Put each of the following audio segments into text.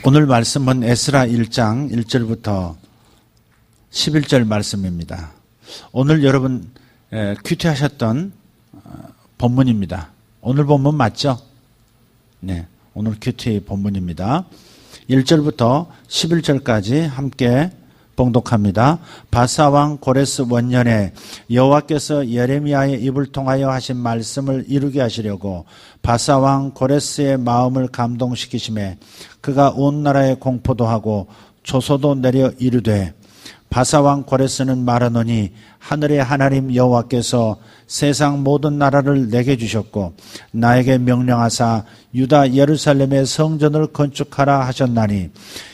오늘 말씀은 에스라 1장 1절부터 11절 말씀입니다. 오늘 여러분 큐티하셨던 본문입니다. 오늘 본문 맞죠? 네, 오늘 큐티 본문입니다. 1절부터 11절까지 함께 봉독합니다. 바사왕 고레스 원년에 여호와께서 예레미야의 입을 통하여 하신 말씀을 이루게 하시려고 바사왕 고레스의 마음을 감동시키심에 그가 온 나라에 공포도 하고 조소도 내려 이르되 바사왕 고레스는 말하노니 하늘의 하나님 여호와께서 세상 모든 나라를 내게 주셨고 나에게 명령하사 유다 예루살렘의 성전을 건축하라 하셨나니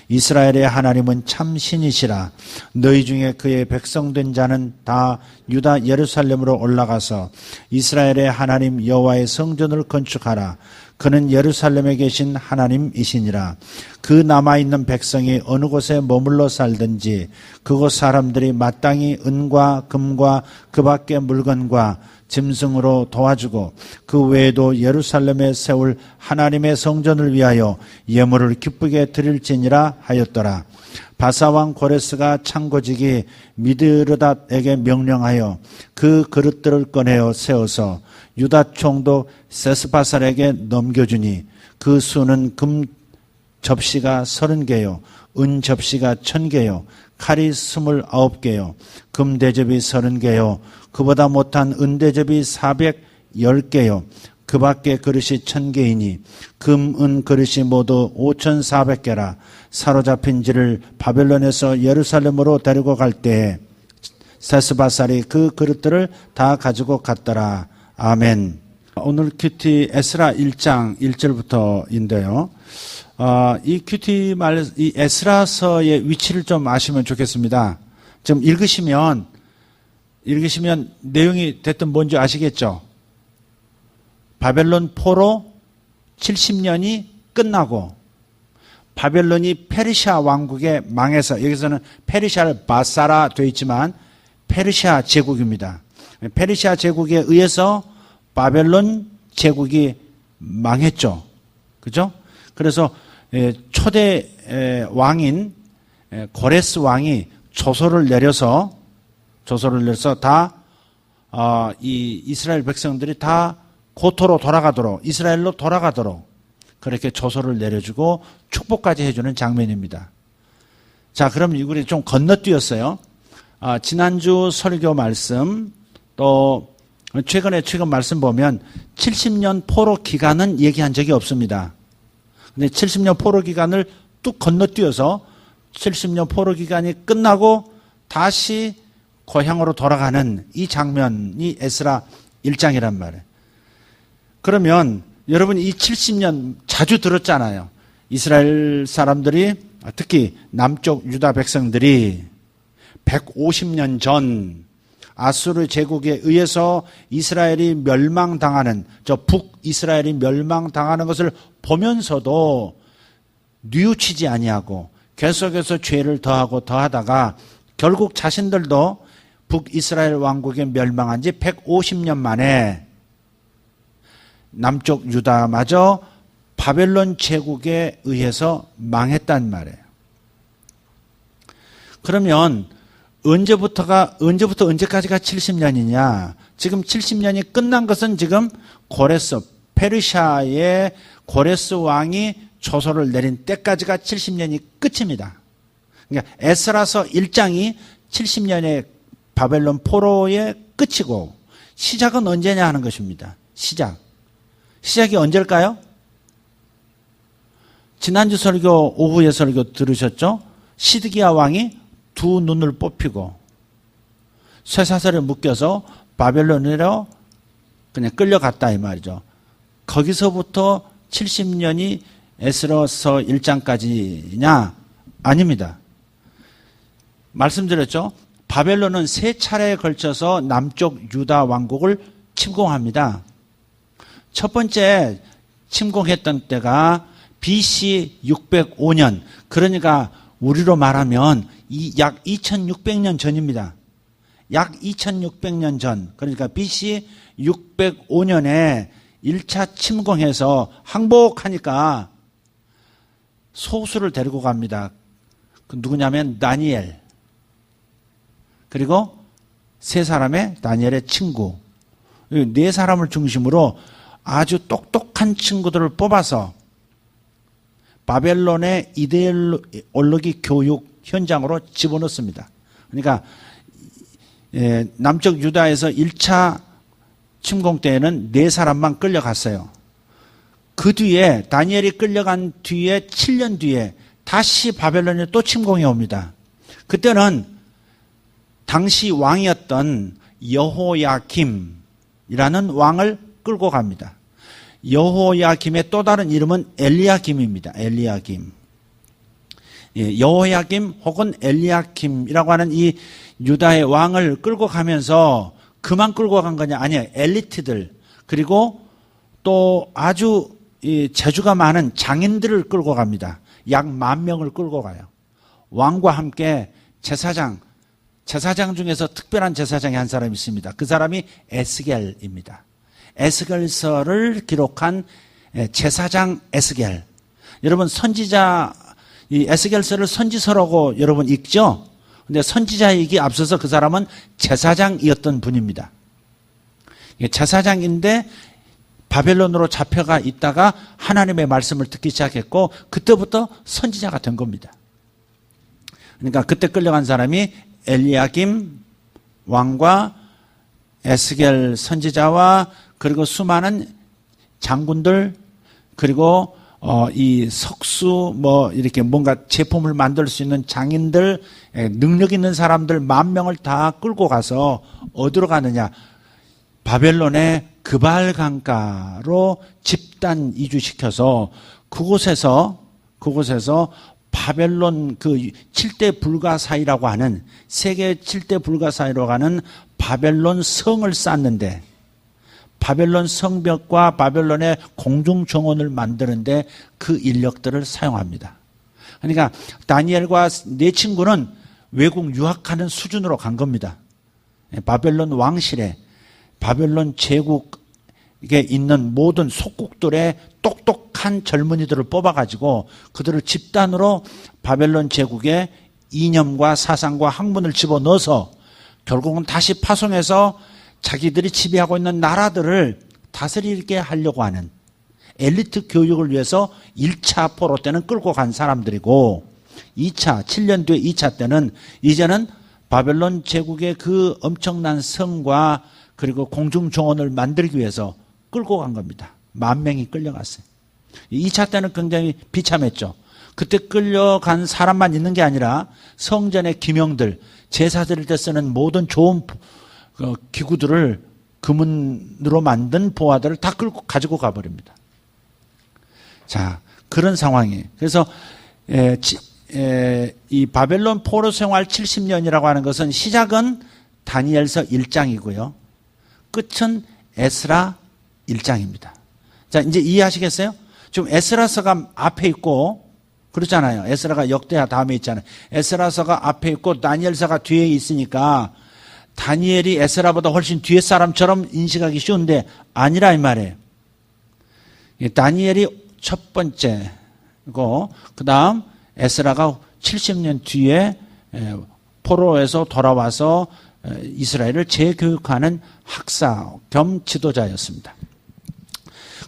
이스라엘의 하나님은 참 신이시라. 너희 중에 그의 백성된 자는 다 유다 예루살렘으로 올라가서 이스라엘의 하나님 여호와의 성전을 건축하라. 그는 예루살렘에 계신 하나님이시니라. 그 남아있는 백성이 어느 곳에 머물러 살든지 그곳 사람들이 마땅히 은과 금과 그 밖의 물건과 짐승으로 도와주고 그 외에도 예루살렘에 세울 하나님의 성전을 위하여 예물을 기쁘게 드릴지니라 하였더라. 바사왕 고레스가 창고지기 미드르닷에게 명령하여 그 그릇들을 꺼내어 세워서 유다 총독 세스바살에게 넘겨주니 그 수는 금 접시가 30개요 은 접시가 1000개요 칼이 29개요 금 대접이 30개요 그보다 못한 은 대접이 410개요 그 밖에 그릇이 1000개이니 금, 은 그릇이 모두 5400개라. 사로잡힌 지를 바벨론에서 예루살렘으로 데리고 갈 때에 세스바살이 그 그릇들을 다 가지고 갔더라. 아멘. 오늘 큐티 에스라 1장 1절부터인데요. 이 에스라서의 위치를 좀 아시면 좋겠습니다. 지금 읽으시면 내용이 됐든 뭔지 아시겠죠? 바벨론 포로 70년이 끝나고 바벨론이 페르시아 왕국에 망해서 여기서는 페르시아를 바사라 되어 있지만 페르시아 제국입니다. 페르시아 제국에 의해서 바벨론 제국이 망했죠. 그죠? 그래서 초대 왕인 고레스 왕이 조서를 내려서 다 이 이스라엘 백성들이 다 고토로 돌아가도록 이스라엘로 돌아가도록 그렇게 조서를 내려주고 축복까지 해주는 장면입니다. 자, 그럼 우리 좀 건너뛰었어요. 지난주 설교 말씀 또 최근 말씀 보면 70년 포로 기간은 얘기한 적이 없습니다. 근데 70년 포로 기간을 뚝 건너뛰어서 70년 포로 기간이 끝나고 다시 고향으로 돌아가는 이 장면이 에스라 1장이란 말이에요. 그러면 여러분 이 70년 자주 들었잖아요. 이스라엘 사람들이 특히 남쪽 유다 백성들이 150년 전 아수르 제국에 의해서 이스라엘이 멸망당하는 북이스라엘이 멸망당하는 것을 보면서도 뉘우치지 아니하고 계속해서 죄를 더하다가 결국 자신들도 북이스라엘 왕국에 멸망한 지 150년 만에 남쪽 유다마저 바벨론 제국에 의해서 망했단 말이에요. 그러면 언제부터 언제까지가 70년이냐? 지금 70년이 끝난 것은 지금 페르시아의 고레스 왕이 조서를 내린 때까지가 70년이 끝입니다. 그러니까 에스라서 1장이 70년의 바벨론 포로의 끝이고 시작은 언제냐 하는 것입니다. 시작이 언제일까요? 지난주 설교 오후의 설교 들으셨죠? 시드기야 왕이 두 눈을 뽑히고 쇠사슬에 묶여서 바벨론으로 그냥 끌려갔다 이 말이죠. 거기서부터 70년이 에스라서 1장까지냐? 아닙니다. 말씀드렸죠? 바벨론은 세 차례에 걸쳐서 남쪽 유다 왕국을 침공합니다. 첫 번째 침공했던 때가 BC 605년, 그러니까 우리로 말하면 약 2600년 전입니다. 약 2600년 전, 그러니까 BC 605년에 1차 침공해서 항복하니까 소수를 데리고 갑니다. 그 누구냐면 다니엘, 그리고 세 사람의 다니엘의 친구, 네 사람을 중심으로 아주 똑똑한 친구들을 뽑아서 바벨론의 이데올로기 교육 현장으로 집어넣습니다. 그러니까 남쪽 유다에서 1차 침공 때에는 네 사람만 끌려갔어요. 그 뒤에 다니엘이 끌려간 뒤에 7년 뒤에 다시 바벨론에 또 침공해 옵니다. 그때는 당시 왕이었던 여호야김이라는 왕을 끌고 갑니다. 여호야김의 또 다른 이름은 엘리야김입니다. 엘리야김. 여호야김 혹은 엘리야김이라고 하는 이 유다의 왕을 끌고 가면서 그만 끌고 간 거냐? 아니에요. 엘리트들, 그리고 또 아주 재주가 많은 장인들을 끌고 갑니다. 약 10,000명을 끌고 가요. 왕과 함께 제사장 중에서 특별한 제사장이 한 사람이 있습니다. 그 사람이 에스겔입니다. 에스겔서를 기록한 제사장 에스겔. 여러분 선지자, 이 에스겔서를 선지서라고 여러분 읽죠? 근데 선지자이기 앞서서 그 사람은 제사장이었던 분입니다. 제사장인데 바벨론으로 잡혀가 있다가 하나님의 말씀을 듣기 시작했고 그때부터 선지자가 된 겁니다. 그러니까 그때 끌려간 사람이 엘리야김 왕과 에스겔 선지자와 그리고 수많은 장군들, 그리고 이 석수 이렇게 뭔가 제품을 만들 수 있는 장인들, 능력 있는 사람들 10,000명을 다 끌고 가서 어디로 가느냐? 바벨론의 그발 강가로 집단 이주시켜서 그곳에서 바벨론 그 7대 불가사의라고 하는, 세계 7대 불가사의라고 하는 바벨론 성을 쌓는데, 바벨론 성벽과 바벨론의 공중정원을 만드는데 그 인력들을 사용합니다. 그러니까 다니엘과 네 친구는 외국 유학하는 수준으로 간 겁니다. 바벨론 왕실에, 바벨론 제국에 있는 모든 속국들의 똑똑한 젊은이들을 뽑아가지고 그들을 집단으로 바벨론 제국에 이념과 사상과 학문을 집어넣어서 결국은 다시 파송해서 자기들이 지배하고 있는 나라들을 다스리게 하려고 하는 엘리트 교육을 위해서 1차 포로 때는 끌고 간 사람들이고, 2차, 7년 뒤에 2차 때는 이제는 바벨론 제국의 그 엄청난 성과 그리고 공중정원을 만들기 위해서 끌고 간 겁니다. 10,000명이 끌려갔어요. 2차 때는 굉장히 비참했죠. 그때 끌려간 사람만 있는 게 아니라 성전의 기명들, 제사 드릴 때 쓰는 모든 좋은 기구들을, 금은으로 만든 보화들을 다 끌고 가지고 가버립니다. 자, 그런 상황이에요. 그래서 이 바벨론 포로 생활 70년이라고 하는 것은 시작은 다니엘서 1장이고요. 끝은 에스라 1장입니다. 자, 이제 이해하시겠어요? 지금 에스라서가 앞에 있고, 그렇잖아요. 에스라가 역대하 다음에 있잖아요. 에스라서가 앞에 있고 다니엘서가 뒤에 있으니까 다니엘이 에스라보다 훨씬 뒤에 사람처럼 인식하기 쉬운데 아니라 이 말이에요. 다니엘이 첫 번째고 그 다음 에스라가 70년 뒤에 포로에서 돌아와서 이스라엘을 재교육하는 학사 겸 지도자였습니다.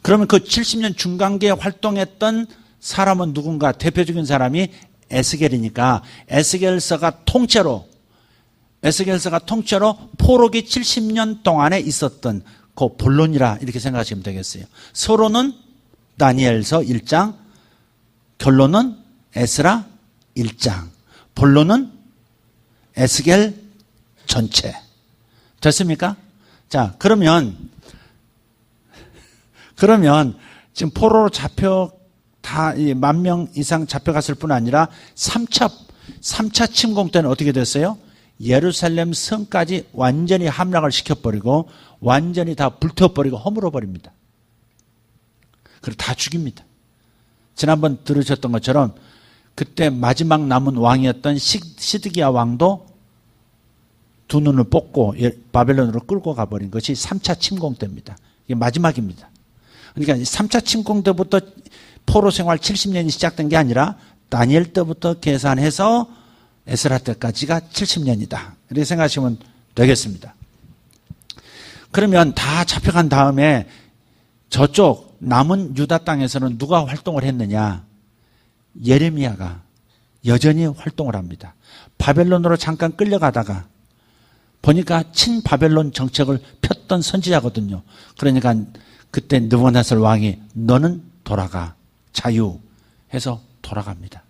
그러면 그 70년 중간기에 활동했던 사람은 누군가? 대표적인 사람이 에스겔이니까 에스겔서가 통째로 포로기 70년 동안에 있었던 그 본론이라 이렇게 생각하시면 되겠어요. 서론은 다니엘서 1장, 결론은 에스라 1장, 본론은 에스겔 전체. 됐습니까? 자, 그러면 지금 포로로 다 10,000명 이상 잡혀갔을 뿐 아니라 3차 침공 때는 어떻게 됐어요? 예루살렘 성까지 완전히 함락을 시켜버리고 완전히 다 불태워버리고 허물어버립니다. 그리고 다 죽입니다. 지난번 들으셨던 것처럼 그때 마지막 남은 왕이었던 시드기야 왕도 두 눈을 뽑고 바벨론으로 끌고 가버린 것이 3차 침공 때입니다. 이게 마지막입니다. 그러니까 3차 침공 때부터 포로 생활 70년이 시작된 게 아니라 다니엘 때부터 계산해서 에스라 때까지가 70년이다. 이렇게 생각하시면 되겠습니다. 그러면 다 잡혀간 다음에 저쪽 남은 유다 땅에서는 누가 활동을 했느냐? 예레미야가 여전히 활동을 합니다. 바벨론으로 잠깐 끌려가다가 보니까 친바벨론 정책을 폈던 선지자거든요. 그러니까 그때 느부갓네살 왕이 너는 돌아가, 자유해서 돌아갑니다.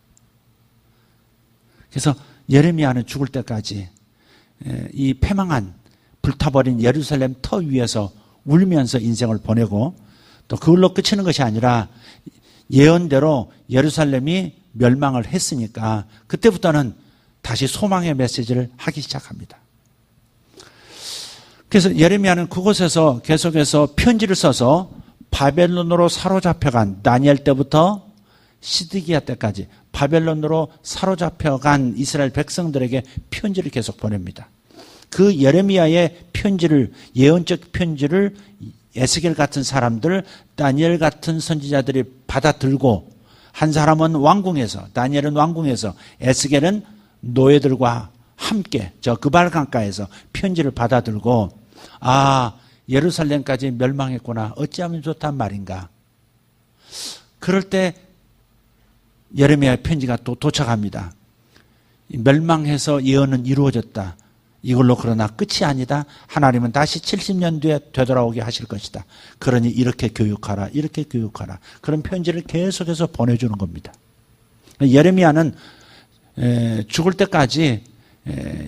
그래서 예레미야는 죽을 때까지 이 패망한 불타버린 예루살렘 터 위에서 울면서 인생을 보내고, 또 그걸로 그치는 것이 아니라 예언대로 예루살렘이 멸망을 했으니까 그때부터는 다시 소망의 메시지를 하기 시작합니다. 그래서 예레미야는 그곳에서 계속해서 편지를 써서 바벨론으로 사로잡혀간 다니엘 때부터 시드기야 때까지 바벨론으로 사로잡혀간 이스라엘 백성들에게 편지를 계속 보냅니다. 그 예레미야의 편지를, 예언적 편지를 에스겔 같은 사람들, 다니엘 같은 선지자들이 받아들고, 한 사람은 왕궁에서, 다니엘은 왕궁에서, 에스겔은 노예들과 함께 저 그발 강가에서 편지를 받아들고, 아, 예루살렘까지 멸망했구나, 어찌하면 좋단 말인가. 그럴 때 예레미야의 편지가 또 도착합니다. 멸망해서 예언은 이루어졌다. 이걸로 그러나 끝이 아니다. 하나님은 다시 70년 뒤에 되돌아오게 하실 것이다. 그러니 이렇게 교육하라, 이렇게 교육하라. 그런 편지를 계속해서 보내주는 겁니다. 예레미야는 죽을 때까지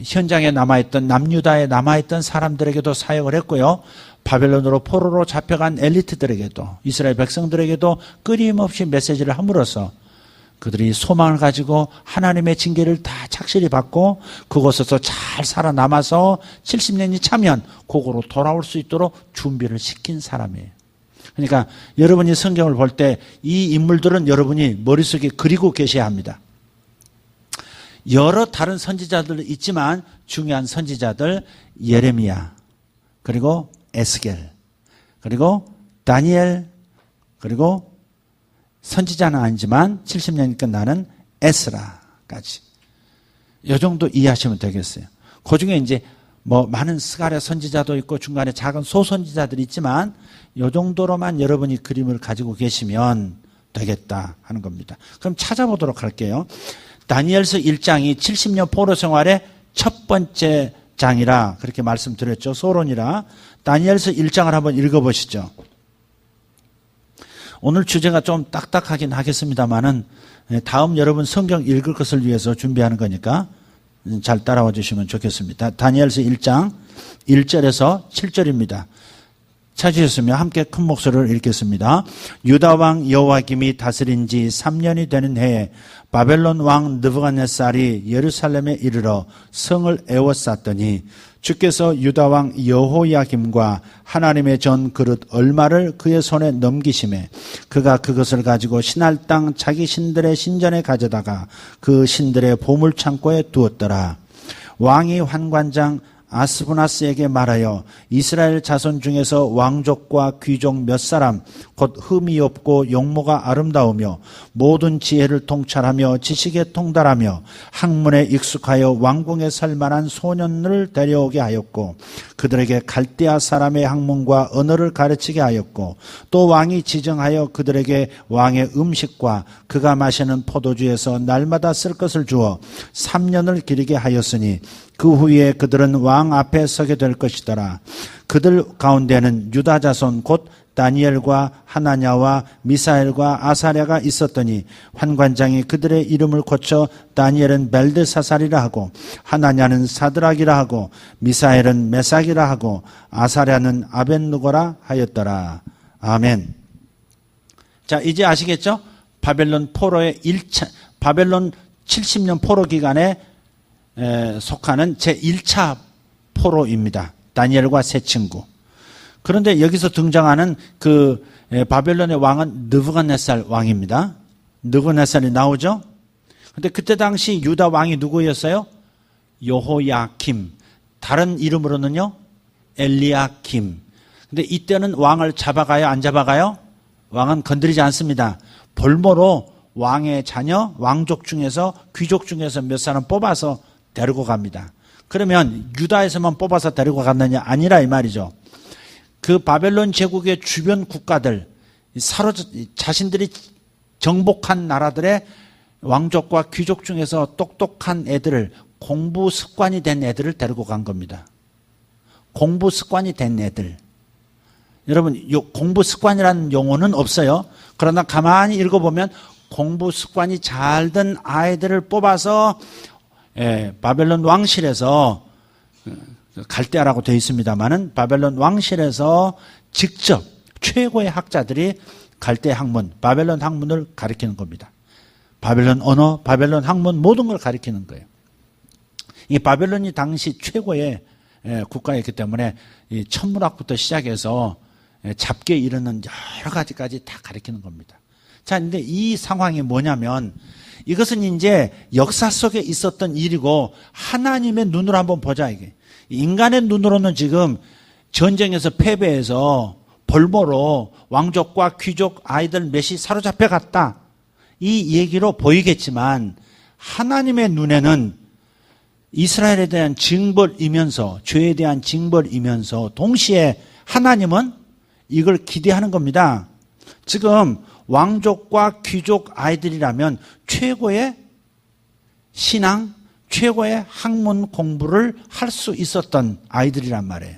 현장에 남아있던, 남유다에 남아있던 사람들에게도 사역을 했고요. 바벨론으로 포로로 잡혀간 엘리트들에게도, 이스라엘 백성들에게도 끊임없이 메시지를 함으로써 그들이 소망을 가지고 하나님의 징계를 다 착실히 받고 그곳에서 잘 살아남아서 70년이 차면 그곳으로 돌아올 수 있도록 준비를 시킨 사람이에요. 그러니까 여러분이 성경을 볼 때 이 인물들은 여러분이 머릿속에 그리고 계셔야 합니다. 여러 다른 선지자들 있지만 중요한 선지자들 예레미야, 그리고 에스겔, 그리고 다니엘, 그리고 선지자는 아니지만 70년이 끝나는 에스라까지. 이 정도 이해하시면 되겠어요. 그 중에 이제 뭐 많은 스가랴 선지자도 있고 중간에 작은 소선지자들이 있지만 이 정도로만 여러분이 그림을 가지고 계시면 되겠다 하는 겁니다. 그럼 찾아보도록 할게요. 다니엘서 1장이 70년 포로 생활의 첫 번째 장이라 그렇게 말씀드렸죠. 소론이라. 다니엘서 1장을 한번 읽어보시죠. 오늘 주제가 좀 딱딱하긴 하겠습니다만은 다음 여러분 성경 읽을 것을 위해서 준비하는 거니까 잘 따라와 주시면 좋겠습니다. 다니엘서 1장 1절에서 7절입니다. 찾으셨으면 함께 큰 목소리를 읽겠습니다. 유다 왕 여호야김이 다스린 지 3년이 되는 해에 바벨론 왕 느부갓네살이 예루살렘에 이르러 성을 에워쌌더니 주께서 유다 왕 여호야김과 하나님의 전 그릇 얼마를 그의 손에 넘기심에 그가 그것을 가지고 신할 땅 자기 신들의 신전에 가져다가 그 신들의 보물창고에 두었더라. 왕이 환관장 아스부나스에게 말하여 이스라엘 자손 중에서 왕족과 귀족 몇 사람 곧 흠이 없고 용모가 아름다우며 모든 지혜를 통찰하며 지식에 통달하며 학문에 익숙하여 왕궁에 설 만한 소년을 데려오게 하였고 그들에게 갈대아 사람의 학문과 언어를 가르치게 하였고 또 왕이 지정하여 그들에게 왕의 음식과 그가 마시는 포도주에서 날마다 쓸 것을 주어 3년을 기르게 하였으니 그 후에 그들은 왕 앞에 서게 될 것이더라. 그들 가운데는 유다 자손 곧 다니엘과 하나냐와 미사엘과 아사랴가 있었더니 환관장이 그들의 이름을 고쳐 다니엘은 벨드사살이라 하고 하나냐는 사드락이라 하고 미사엘은 메삭이라 하고 아사랴는 아벳느고라 하였더라. 아멘. 자, 이제 아시겠죠? 바벨론 포로의 1차, 바벨론 70년 포로 기간에 속하는 제1차 포로입니다. 다니엘과 세 친구. 그런데 여기서 등장하는 그 바벨론의 왕은 느부갓네살 왕입니다. 느부갓네살이 나오죠. 근데 그때 당시 유다 왕이 누구였어요? 여호야김. 다른 이름으로는요, 엘리야김. 근데 이때는 왕을 잡아가요, 안 잡아가요? 왕은 건드리지 않습니다. 볼모로 왕의 자녀, 왕족 중에서 귀족 중에서 몇 사람 뽑아서 데리고 갑니다. 그러면 유다에서만 뽑아서 데리고 갔느냐? 아니라 이 말이죠. 그 바벨론 제국의 주변 국가들, 자신들이 정복한 나라들의 왕족과 귀족 중에서 똑똑한 애들을, 공부 습관이 된 애들을 데리고 간 겁니다. 공부 습관이 된 애들. 여러분, 공부 습관이라는 용어는 없어요. 그러나 가만히 읽어보면 공부 습관이 잘 된 아이들을 뽑아서 바벨론 왕실에서, 갈대아라고 되어 있습니다만은 바벨론 왕실에서 직접 최고의 학자들이 갈대 학문, 바벨론 학문을 가르치는 겁니다. 바벨론 언어, 바벨론 학문 모든 걸 가르치는 거예요. 이 바벨론이 당시 최고의 국가였기 때문에 이 천문학부터 시작해서 잡기에 이르는 여러 가지까지 다 가르치는 겁니다. 자, 근데 이 상황이 뭐냐면 이것은 이제 역사 속에 있었던 일이고 하나님의 눈으로 한번 보자 이게. 인간의 눈으로는 지금 전쟁에서 패배해서 볼모로 왕족과 귀족 아이들 몇이 사로잡혀 갔다. 이 얘기로 보이겠지만 하나님의 눈에는 이스라엘에 대한 징벌이면서 죄에 대한 징벌이면서 동시에 하나님은 이걸 기대하는 겁니다. 지금 왕족과 귀족 아이들이라면 최고의 신앙, 최고의 학문 공부를 할 수 있었던 아이들이란 말이에요.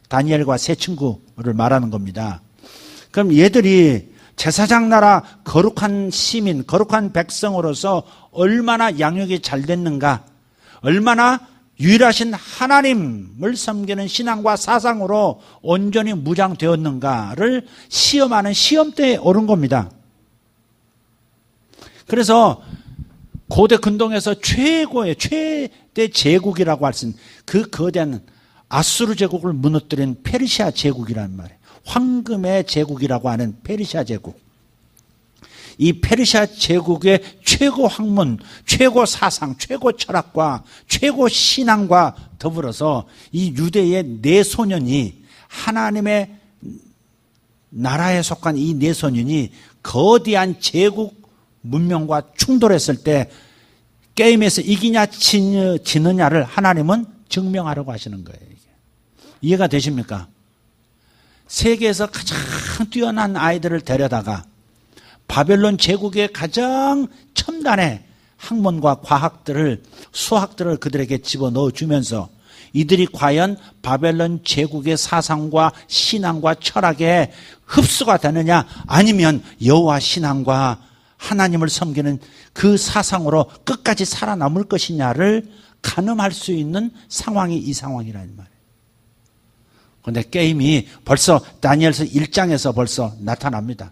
다니엘과 세 친구를 말하는 겁니다. 그럼 얘들이 제사장 나라 거룩한 시민, 거룩한 백성으로서 얼마나 양육이 잘 됐는가, 얼마나 유일하신 하나님을 섬기는 신앙과 사상으로 온전히 무장되었는가를 시험하는 시험대에 오른 겁니다. 그래서 고대 근동에서 최고의 최대 제국이라고 할 수 있는 그 거대한 아수르 제국을 무너뜨린 페르시아 제국이라는 말이에요. 황금의 제국이라고 하는 페르시아 제국. 이 페르시아 제국의 최고 학문, 최고 사상, 최고 철학과 최고 신앙과 더불어서 이 유대의 네 소년이 하나님의 나라에 속한 이 네 소년이 거대한 제국 문명과 충돌했을 때 게임에서 이기냐 지느냐를 하나님은 증명하려고 하시는 거예요. 이해가 되십니까? 세계에서 가장 뛰어난 아이들을 데려다가 바벨론 제국의 가장 첨단의 학문과 과학들을, 수학들을 그들에게 집어넣어 주면서 이들이 과연 바벨론 제국의 사상과 신앙과 철학에 흡수가 되느냐, 아니면 여호와 신앙과 하나님을 섬기는 그 사상으로 끝까지 살아남을 것이냐를 가늠할 수 있는 상황이 이 상황이라는 말이에요. 그런데 게임이 벌써 다니엘서 1장에서 벌써 나타납니다.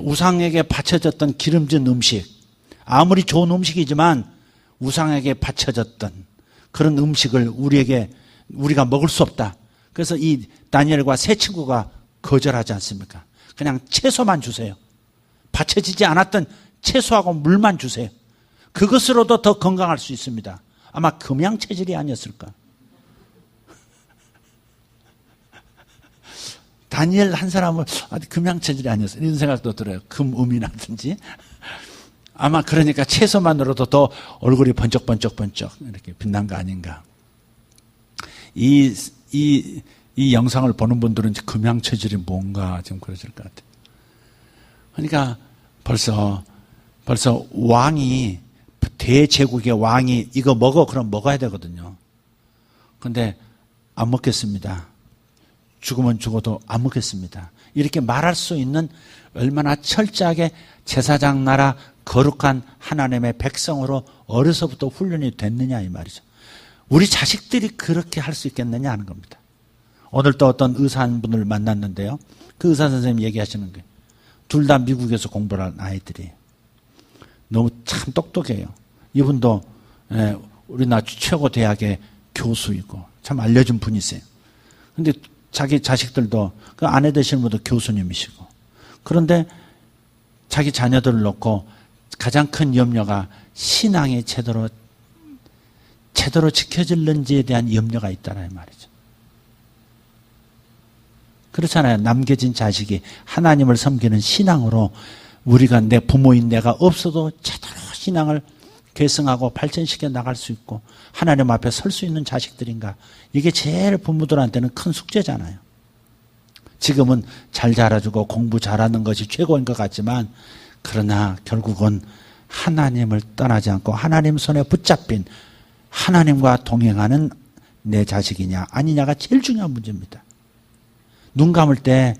우상에게 바쳐졌던 기름진 음식, 아무리 좋은 음식이지만 우상에게 바쳐졌던 그런 음식을 우리가 먹을 수 없다. 그래서 이 다니엘과 세 친구가 거절하지 않습니까? 그냥 채소만 주세요. 바쳐지지 않았던 채소하고 물만 주세요. 그것으로도 더 건강할 수 있습니다. 아마 금양 체질이 아니었을까? 다니엘 한 사람은 금양 체질이 아니었어요. 이런 생각도 들어요. 금음이라든지. 아마 그러니까 채소만으로도 더 얼굴이 번쩍번쩍 이렇게 빛난 거 아닌가. 이 영상을 보는 분들은 금양 체질이 뭔가 좀 그러실 것 같아요. 그러니까 벌써 왕이, 대제국의 왕이 이거 먹어, 그럼 먹어야 되거든요. 근데 안 먹겠습니다. 죽으면 죽어도 안 먹겠습니다. 이렇게 말할 수 있는 얼마나 철저하게 제사장 나라 거룩한 하나님의 백성으로 어려서부터 훈련이 됐느냐 이 말이죠. 우리 자식들이 그렇게 할 수 있겠느냐 하는 겁니다. 오늘 또 어떤 의사 한 분을 만났는데요. 그 의사 선생님이 얘기하시는 거예요. 둘 다 미국에서 공부를 한 아이들이 너무 참 똑똑해요. 이분도 우리나라 최고 대학의 교수이고 참 알려진 분이세요. 그런데 자기 자식들도, 그 아내 되시는 분도 교수님이시고, 그런데 자기 자녀들을 놓고 가장 큰 염려가 신앙이 제대로 지켜질는지에 대한 염려가 있다는 말이죠. 그렇잖아요. 남겨진 자식이 하나님을 섬기는 신앙으로 우리가 내 부모인 내가 없어도 제대로 신앙을 계승하고 발전시켜 나갈 수 있고 하나님 앞에 설 수 있는 자식들인가. 이게 제일 부모들한테는 큰 숙제잖아요. 지금은 잘 자라주고 공부 잘하는 것이 최고인 것 같지만 그러나 결국은 하나님을 떠나지 않고 하나님 손에 붙잡힌 하나님과 동행하는 내 자식이냐 아니냐가 제일 중요한 문제입니다. 눈 감을 때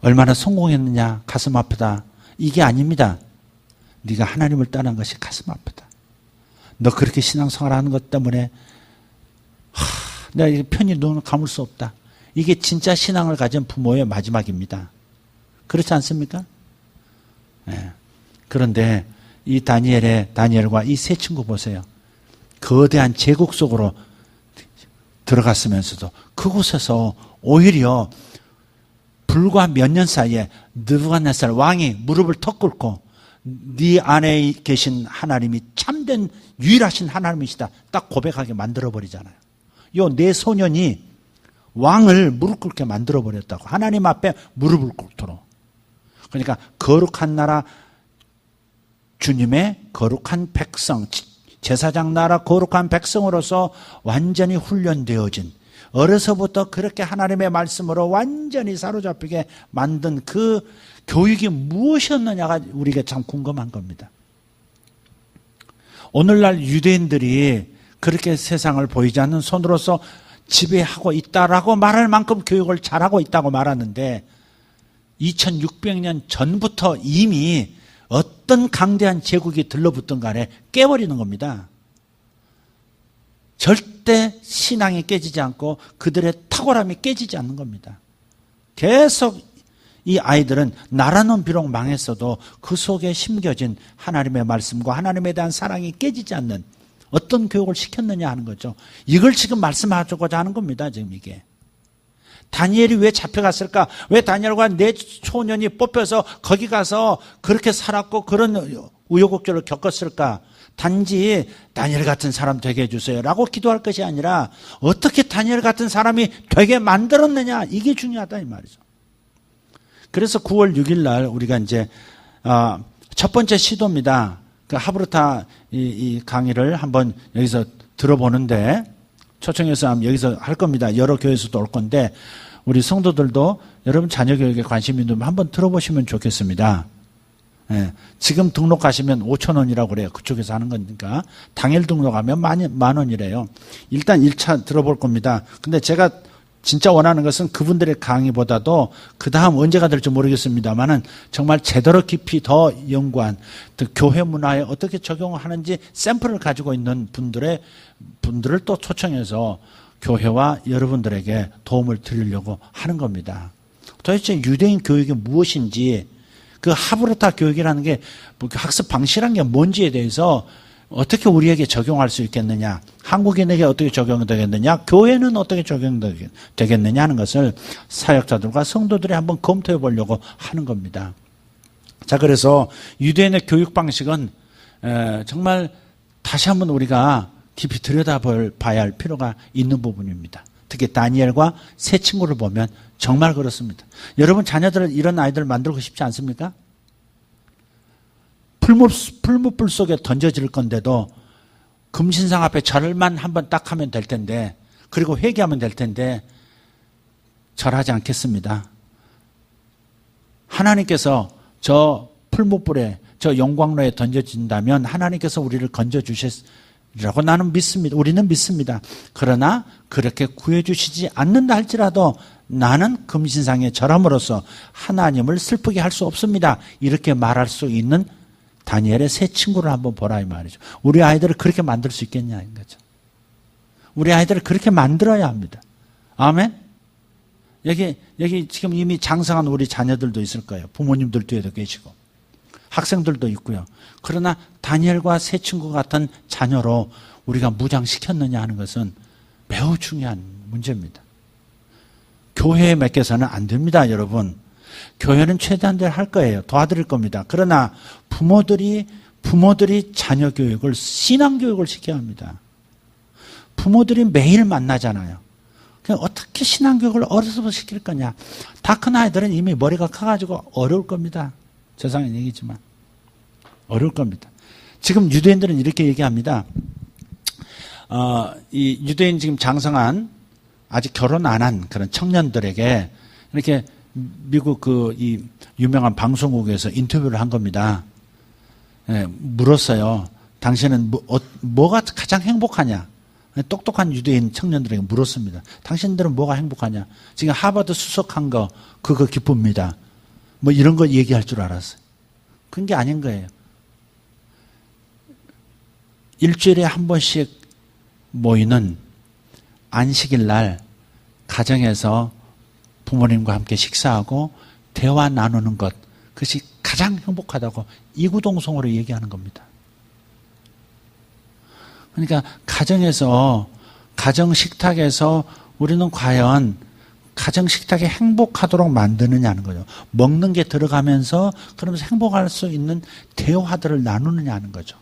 얼마나 성공했느냐 가슴 아프다. 이게 아닙니다. 네가 하나님을 떠난 것이 가슴 아프다. 너 그렇게 신앙생활 하는 것 때문에 내가 편히 눈을 감을 수 없다. 이게 진짜 신앙을 가진 부모의 마지막입니다. 그렇지 않습니까? 네. 그런데 이 다니엘과 이 세 친구 보세요. 거대한 제국 속으로 들어갔으면서도 그곳에서 오히려 불과 몇 년 사이에 느부갓네살 왕이 무릎을 턱 꿇고 네 안에 계신 하나님이 참된 유일하신 하나님이시다. 딱 고백하게 만들어버리잖아요. 요 네 소년이 왕을 무릎 꿇게 만들어버렸다고. 하나님 앞에 무릎을 꿇도록. 그러니까 거룩한 나라 주님의 거룩한 백성, 제사장 나라 거룩한 백성으로서 완전히 훈련되어진 어려서부터 그렇게 하나님의 말씀으로 완전히 사로잡히게 만든 그 교육이 무엇이었느냐가 우리가 참 궁금한 겁니다. 오늘날 유대인들이 그렇게 세상을 보이지 않는 손으로서 지배하고 있다라고 말할 만큼 교육을 잘하고 있다고 말하는데 2600년 전부터 이미 어떤 강대한 제국이 들러붙든 간에 깨버리는 겁니다. 절대 신앙이 깨지지 않고 그들의 탁월함이 깨지지 않는 겁니다. 계속 이 아이들은 나라는 비록 망했어도 그 속에 심겨진 하나님의 말씀과 하나님에 대한 사랑이 깨지지 않는 어떤 교육을 시켰느냐 하는 거죠. 이걸 지금 말씀하고자 하는 겁니다. 지금 이게. 다니엘이 왜 잡혀갔을까? 왜 다니엘과 네 소년이 뽑혀서 거기 가서 그렇게 살았고 그런 우여곡절을 겪었을까? 단지 다니엘 같은 사람 되게 해주세요 라고 기도할 것이 아니라 어떻게 다니엘 같은 사람이 되게 만들었느냐, 이게 중요하다 이 말이죠. 그래서 9월 6일 날 우리가 이제 첫 번째 시도입니다. 그 하브르타 이 강의를 한번 여기서 들어보는데 초청해서 여기서 할 겁니다. 여러 교회에서도 올 건데 우리 성도들도 여러분 자녀 교육에 관심 있는 분 한번 들어보시면 좋겠습니다. 예, 지금 등록하시면 5,000원이라고 그래요. 그쪽에서 하는 거니까. 당일 등록하면 만 원이래요. 일단 1차 들어볼 겁니다. 근데 제가 진짜 원하는 것은 그분들의 강의보다도 그 다음 언제가 될지 모르겠습니다만은 정말 제대로 깊이 더 연구한 교회 문화에 어떻게 적용하는지 샘플을 가지고 있는 분들을 또 초청해서 교회와 여러분들에게 도움을 드리려고 하는 겁니다. 도대체 유대인 교육이 무엇인지 그 하브르타 교육이라는 게 학습 방식이라는 게 뭔지에 대해서 어떻게 우리에게 적용할 수 있겠느냐, 한국인에게 어떻게 적용되겠느냐, 교회는 어떻게 적용되겠느냐 하는 것을 사역자들과 성도들이 한번 검토해 보려고 하는 겁니다. 자, 그래서 유대인의 교육 방식은 정말 다시 한번 우리가 깊이 들여다봐야 할 필요가 있는 부분입니다. 특히 다니엘과 세 친구를 보면 정말 그렇습니다. 여러분 자녀들 이런 아이들 만들고 싶지 않습니까? 풀무불 속에 던져질 건데도 금신상 앞에 절만 한번 딱 하면 될 텐데, 그리고 회개하면 될 텐데 절하지 않겠습니다. 하나님께서 저 풀무불에 저 영광로에 던져진다면 하나님께서 우리를 건져주시리라고 나는 믿습니다. 우리는 믿습니다. 그러나 그렇게 구해주시지 않는다 할지라도 나는 금신상에 절함으로써 하나님을 슬프게 할 수 없습니다. 이렇게 말할 수 있는 다니엘의 세 친구를 한번 보라 이 말이죠. 우리 아이들을 그렇게 만들 수 있겠냐 인 거죠. 우리 아이들을 그렇게 만들어야 합니다. 아멘. 여기 지금 이미 장성한 우리 자녀들도 있을 거예요. 부모님들 뒤에도 계시고 학생들도 있고요. 그러나 다니엘과 세 친구 같은 자녀로 우리가 무장시켰느냐 하는 것은 매우 중요한 문제입니다. 교회에 맡겨서는 안 됩니다, 여러분. 교회는 최대한 대로 할 거예요. 도와드릴 겁니다. 그러나 부모들이 자녀 교육을, 신앙 교육을 시켜야 합니다. 부모들이 매일 만나잖아요. 그냥 어떻게 신앙 교육을 어려서부터 시킬 거냐. 다 큰 아이들은 이미 머리가 커가지고 어려울 겁니다. 죄송한 얘기지만 어려울 겁니다. 지금 유대인들은 이렇게 얘기합니다. 이 유대인 지금 장성한 아직 결혼 안 한 그런 청년들에게 이렇게 미국 이 유명한 방송국에서 인터뷰를 한 겁니다. 예, 물었어요. 당신은 뭐가 가장 행복하냐? 똑똑한 유대인 청년들에게 물었습니다. 당신들은 뭐가 행복하냐? 지금 하버드 수석한 거 그거 기쁩니다. 뭐 이런 거 얘기할 줄 알았어요. 그런 게 아닌 거예요. 일주일에 한 번씩 모이는 안식일 날 가정에서 부모님과 함께 식사하고 대화 나누는 것, 그것이 가장 행복하다고 이구동성으로 얘기하는 겁니다. 그러니까 가정 식탁에서 우리는 과연 가정 식탁이 행복하도록 만드느냐는 거죠. 먹는 게 들어가면서 그러면서 행복할 수 있는 대화들을 나누느냐는 거죠.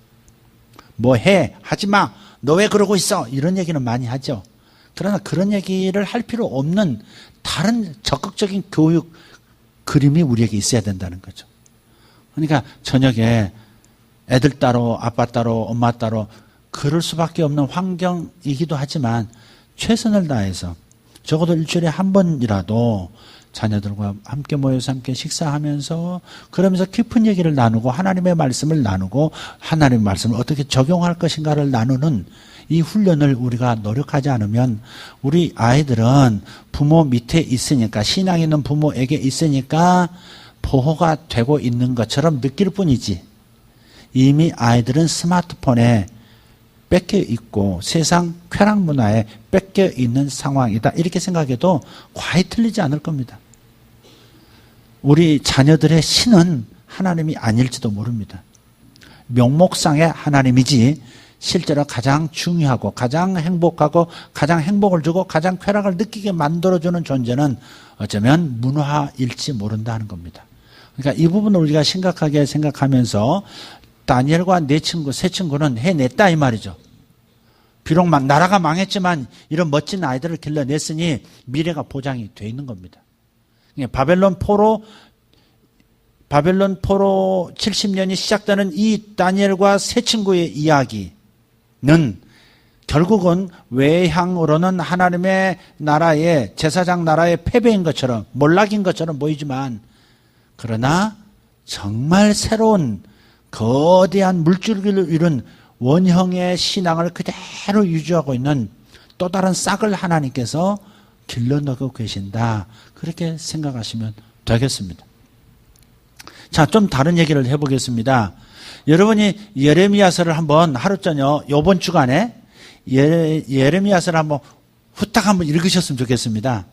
뭐 해? 하지 마. 너 왜 그러고 있어? 이런 얘기는 많이 하죠. 그러나 그런 얘기를 할 필요 없는 다른 적극적인 교육 그림이 우리에게 있어야 된다는 거죠. 그러니까 저녁에 애들 따로 아빠 따로 엄마 따로 그럴 수밖에 없는 환경이기도 하지만 최선을 다해서 적어도 일주일에 한 번이라도 자녀들과 함께 모여서 함께 식사하면서 그러면서 깊은 얘기를 나누고 하나님의 말씀을 나누고 하나님의 말씀을 어떻게 적용할 것인가를 나누는 이 훈련을 우리가 노력하지 않으면 우리 아이들은 부모 밑에 있으니까 신앙 있는 부모에게 있으니까 보호가 되고 있는 것처럼 느낄 뿐이지 이미 아이들은 스마트폰에 뺏겨 있고 세상 쾌락 문화에 뺏겨 있는 상황이다. 이렇게 생각해도 과히 틀리지 않을 겁니다. 우리 자녀들의 신은 하나님이 아닐지도 모릅니다. 명목상의 하나님이지 실제로 가장 중요하고 가장 행복하고 가장 행복을 주고 가장 쾌락을 느끼게 만들어주는 존재는 어쩌면 문화일지 모른다는 겁니다. 그러니까 이 부분을 우리가 심각하게 생각하면서 다니엘과 세 친구는 해냈다 이 말이죠. 비록 나라가 망했지만 이런 멋진 아이들을 길러냈으니 미래가 보장이 돼 있는 겁니다. 바벨론 포로 70년이 시작되는 이 다니엘과 세 친구의 이야기는 결국은 외향으로는 하나님의 나라의 제사장 나라의 패배인 것처럼 몰락인 것처럼 보이지만 그러나 정말 새로운 거대한 물줄기를 이룬 원형의 신앙을 그대로 유지하고 있는 또 다른 싹을 하나님께서 길러넣고 계신다. 그렇게 생각하시면 되겠습니다. 자, 좀 다른 얘기를 해보겠습니다. 여러분이 예레미야서를 한번 하루 저녁 이번 주간에 예레미야서를 한번 후딱 한번 읽으셨으면 좋겠습니다.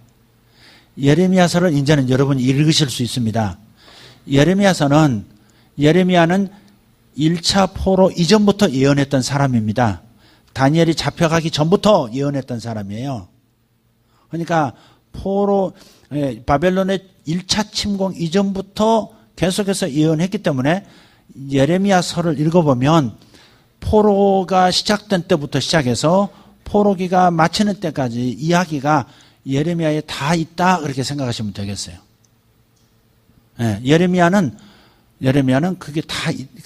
예레미야서를 이제는 여러분이 읽으실 수 있습니다. 예레미야는 1차 포로 이전부터 예언했던 사람입니다. 다니엘이 잡혀가기 전부터 예언했던 사람이에요. 그러니까 바벨론의 1차 침공 이전부터 계속해서 예언했기 때문에 예레미야서를 읽어보면 포로가 시작된 때부터 시작해서 포로기가 마치는 때까지 이야기가 예레미야에 다 있다 그렇게 생각하시면 되겠어요. 예레미야는 그게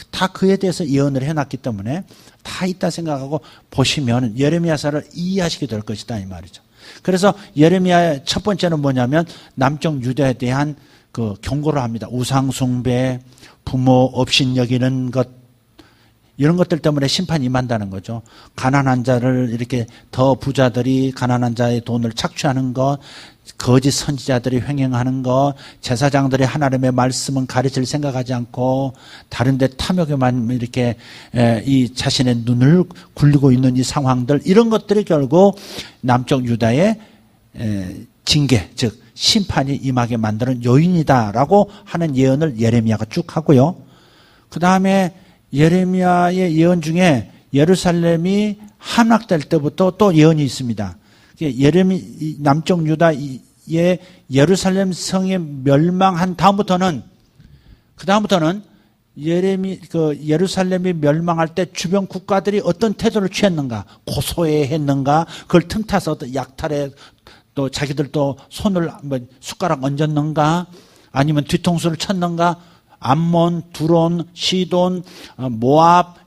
다 그에 대해서 예언을 해놨기 때문에 다 있다 생각하고 보시면 예레미야서를 이해하시게 될 것이다 이 말이죠. 그래서 예레미야의 첫 번째는 뭐냐면 남쪽 유다에 대한 그 경고를 합니다. 우상 숭배, 부모 업신여기는 것 이런 것들 때문에 심판이 임한다는 거죠. 가난한 자를 이렇게 더 부자들이 가난한 자의 돈을 착취하는 것, 거짓 선지자들이 횡행하는 것, 제사장들이 하나님의 말씀은 가르칠 생각하지 않고 다른 데 탐욕에만 이렇게 이 자신의 눈을 굴리고 있는 이 상황들 이런 것들이 결국 남쪽 유다의 징계, 즉 심판이 임하게 만드는 요인이다라고 하는 예언을 예레미야가 쭉 하고요. 그 다음에 예레미야의 예언 중에 예루살렘이 함락될 때부터 또 예언이 있습니다. 남쪽 유다의 예루살렘 성이 멸망한 다음부터는 예루살렘이 멸망할 때 주변 국가들이 어떤 태도를 취했는가, 고소해했는가, 그걸 틈타서 어떤 약탈에 또 자기들도 손을 숟가락 얹었는가, 아니면 뒤통수를 쳤는가, 암몬, 두론, 시돈, 모압,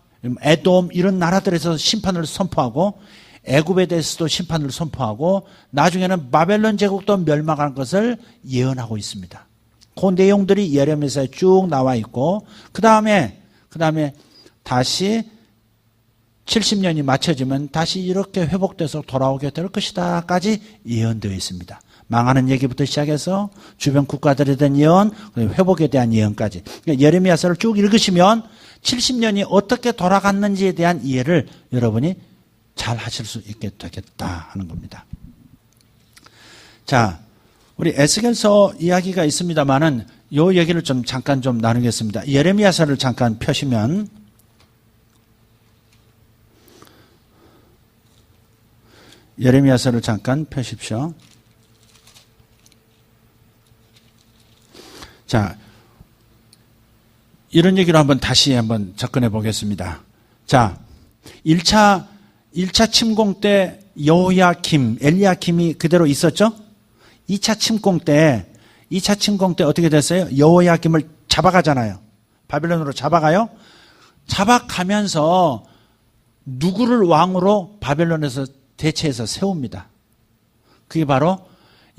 에돔 이런 나라들에서 심판을 선포하고 애굽에 대해서도 심판을 선포하고 나중에는 바벨론 제국도 멸망할 것을 예언하고 있습니다. 그 내용들이 예레미야서에 쭉 나와 있고 그 다음에 다시 70년이 맞춰지면 다시 이렇게 회복돼서 돌아오게 될 것이다까지 예언되어 있습니다. 망하는 얘기부터 시작해서 주변 국가들에 대한 예언, 회복에 대한 예언까지. 그러니까 예레미야서를 쭉 읽으시면 70년이 어떻게 돌아갔는지에 대한 이해를 여러분이 잘 하실 수 있게 되겠다 하는 겁니다. 자, 우리 에스겔서 이야기가 있습니다만은 요 얘기를 좀 잠깐 좀 나누겠습니다. 예레미야서를 잠깐 펴시면 예레미야서를 잠깐 펴십시오. 자, 이런 얘기로 다시 한번 접근해 보겠습니다. 자, 1차 침공 때 여호야김, 엘리야김이 그대로 있었죠? 2차 침공 때 어떻게 됐어요? 여호야김을 잡아가잖아요. 바벨론으로 잡아가요. 잡아가면서 누구를 왕으로 바벨론에서 대체해서 세웁니다. 그게 바로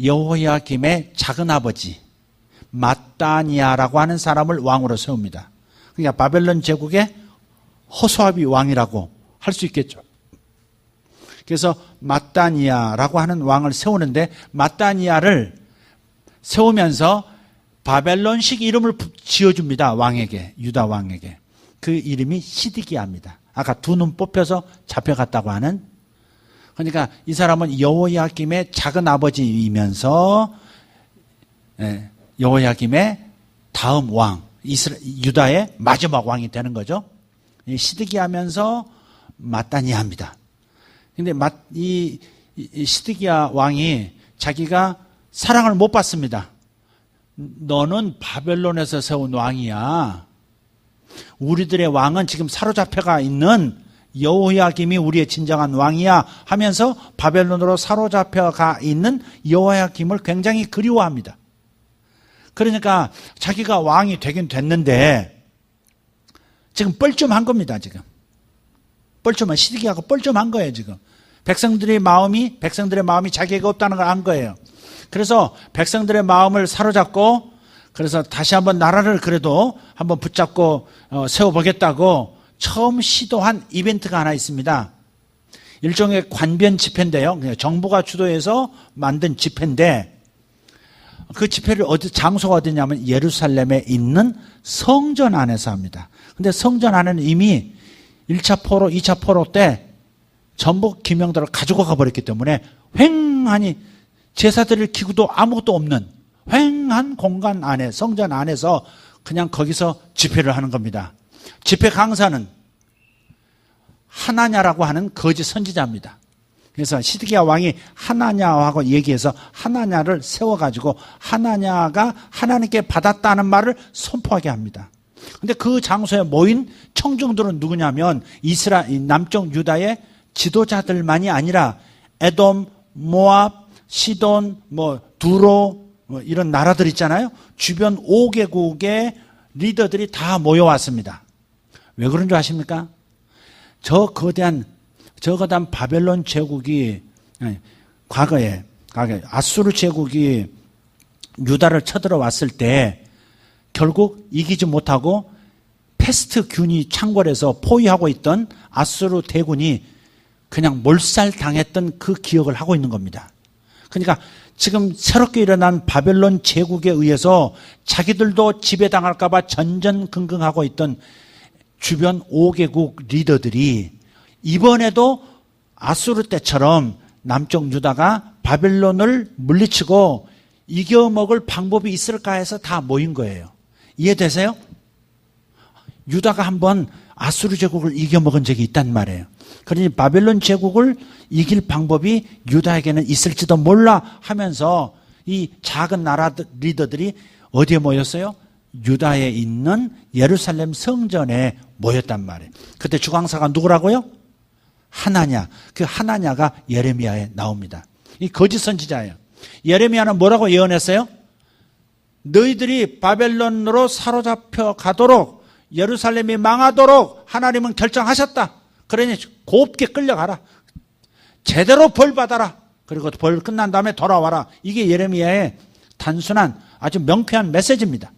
여호야김의 작은아버지 마따니아라고 하는 사람을 왕으로 세웁니다. 그러니까 바벨론 제국의 호소아비 왕이라고 할 수 있겠죠. 그래서 마따니아라고 하는 왕을 세우는데 마따니아를 세우면서 바벨론식 이름을 지어줍니다. 왕에게, 유다 왕에게. 그 이름이 시드기야입니다. 아까 두 눈 뽑혀서 잡혀갔다고 하는. 그러니까 이 사람은 여호야김의 작은 아버지이면서 여호야김의 다음 왕, 유다의 마지막 왕이 되는 거죠. 시드기야면서 마따니아입니다. 근데 이 시드기야 왕이 자기가 사랑을 못 받습니다. 너는 바벨론에서 세운 왕이야. 우리들의 왕은 지금 사로잡혀가 있는 여호야김이 우리의 진정한 왕이야 하면서 바벨론으로 사로잡혀가 있는 여호야김을 굉장히 그리워합니다. 그러니까 자기가 왕이 되긴 됐는데 지금 뻘쭘한 겁니다. 지금 시드기야가 뻘쭘한 거예요. 지금 백성들의 마음이 자기에게 없다는 걸 안 거예요. 그래서 백성들의 마음을 사로잡고 그래서 다시 한번 나라를 그래도 한번 붙잡고 세워보겠다고 처음 시도한 이벤트가 하나 있습니다. 일종의 관변 집회인데요. 정부가 주도해서 만든 집회인데 그 집회를 장소가 어디냐면 예루살렘에 있는 성전 안에서 합니다. 근데 성전 안에는 이미 1차 포로, 2차 포로 때 전부 기명들을 가지고 가버렸기 때문에 휑하니 제사드릴 기구도 아무것도 없는 휑한 공간 안에, 성전 안에서 그냥 거기서 집회를 하는 겁니다. 집회 강사는 하나냐라고 하는 거짓 선지자입니다. 그래서 시드기야 왕이 하나냐하고 얘기해서 하나냐를 세워가지고 하나냐가 하나님께 받았다는 말을 선포하게 합니다. 근데 그 장소에 모인 청중들은 누구냐면 남쪽 유다의 지도자들만이 아니라 에돔, 모압, 시돈, 두로 이런 나라들 있잖아요. 주변 5개국의 리더들이 다 모여왔습니다. 왜 그런 줄 아십니까? 저 거대한 바벨론 제국이 과거에 아수르 제국이 유다를 쳐들어왔을 때 결국 이기지 못하고 패스트균이 창궐해서 포위하고 있던 아수르 대군이 그냥 몰살당했던 그 기억을 하고 있는 겁니다. 그러니까 지금 새롭게 일어난 바벨론 제국에 의해서 자기들도 지배당할까 봐 전전긍긍하고 있던 주변 5개국 리더들이 이번에도 아수르 때처럼 남쪽 유다가 바벨론을 물리치고 이겨먹을 방법이 있을까 해서 다 모인 거예요. 이해되세요? 유다가 한번 아수르 제국을 이겨먹은 적이 있단 말이에요. 그러니 바벨론 제국을 이길 방법이 유다에게는 있을지도 몰라 하면서 이 작은 나라 리더들이 어디에 모였어요? 유다에 있는 예루살렘 성전에 모였단 말이에요. 그때 주강사가 누구라고요? 하나냐. 그 하나냐가 예레미야에 나옵니다. 이 거짓 선지자예요. 예레미야는 뭐라고 예언했어요? 너희들이 바벨론으로 사로잡혀 가도록 예루살렘이 망하도록 하나님은 결정하셨다. 그러니 곱게 끌려가라. 제대로 벌 받아라. 그리고 벌 끝난 다음에 돌아와라. 이게 예레미야의 단순한 아주 명쾌한 메시지입니다.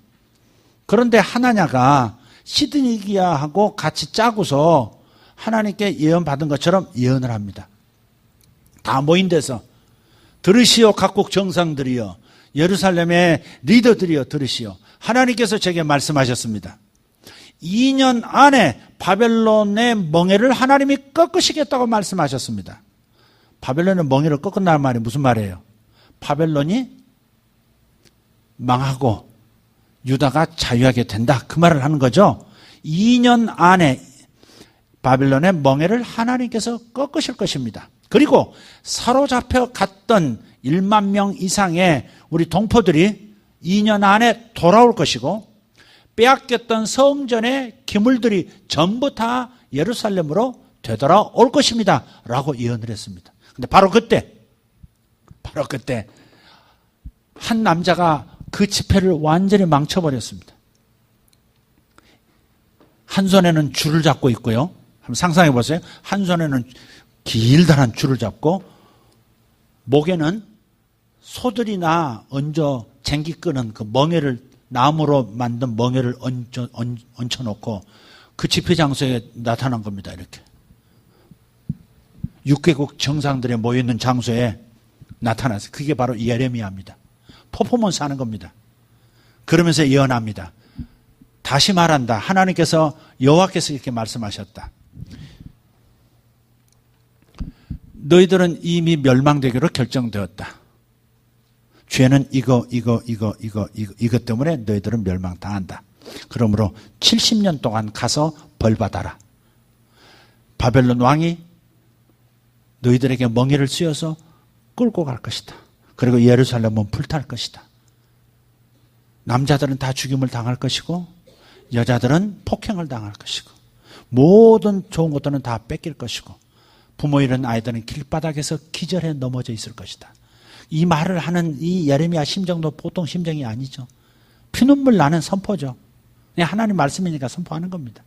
그런데 하나냐가 시드기야하고 같이 짜고서 하나님께 예언받은 것처럼 예언을 합니다. 다 모인 데서 들으시오 각국 정상들이여, 예루살렘의 리더들이여 들으시오. 하나님께서 제게 말씀하셨습니다. 2년 안에 바벨론의 멍에를 하나님이 꺾으시겠다고 말씀하셨습니다. 바벨론의 멍에를 꺾은다는 말이 무슨 말이에요? 바벨론이 망하고 유다가 자유하게 된다, 그 말을 하는 거죠. 2년 안에 바벨론의 멍에를 하나님께서 꺾으실 것입니다. 그리고 사로잡혀 갔던 1만 명 이상의 우리 동포들이 2년 안에 돌아올 것이고, 빼앗겼던 성전의 기물들이 전부 다 예루살렘으로 되돌아올 것입니다 라고 예언을 했습니다. 근데 바로 그때 한 남자가 그 집회를 완전히 망쳐버렸습니다. 한 손에는 줄을 잡고 있고요. 한번 상상해 보세요. 한 손에는 길다란 줄을 잡고 목에는 소들이나 얹어 쟁기 끄는 그 멍에를, 나무로 만든 멍에를 얹혀놓고 그 집회 장소에 나타난 겁니다. 이렇게 6개국 정상들이 모여있는 장소에 나타났어요. 그게 바로 예레미야입니다. 퍼포먼스 하는 겁니다. 그러면서 예언합니다. 다시 말한다. 하나님께서, 여호와께서 이렇게 말씀하셨다. 너희들은 이미 멸망되기로 결정되었다. 죄는 이것 때문에 너희들은 멸망당한다. 그러므로 70년 동안 가서 벌받아라. 바벨론 왕이 너희들에게 멍에를 씌워서 끌고 갈 것이다. 그리고 예루살렘은 불탈 것이다. 남자들은 다 죽임을 당할 것이고 여자들은 폭행을 당할 것이고 모든 좋은 것들은 다 뺏길 것이고 부모 잃은 아이들은 길바닥에서 기절해 넘어져 있을 것이다. 이 말을 하는 이 예레미야 심정도 보통 심정이 아니죠. 피눈물 나는 선포죠. 그냥 하나님 말씀이니까 선포하는 겁니다.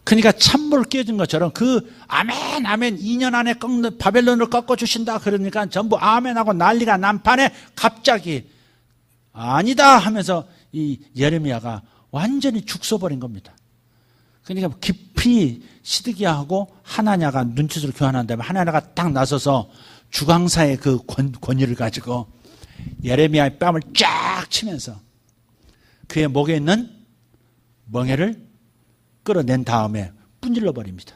그러니까 찬물 끼얹은 것처럼 그 아멘 아멘 2년 안에 바벨론을 꺾어주신다 그러니까 전부 아멘하고 난리가 난 판에 갑자기 아니다 하면서 이 예레미야가 완전히 죽서버린 겁니다. 그러니까 깊이 시드기야하고 하나냐가 눈짓을 교환한 다음에 하나냐가 딱 나서서 주강사의 그 권위를 가지고 예레미야의 뺨을 쫙 치면서 그의 목에 있는 멍에를 끌어낸 다음에 분질러 버립니다.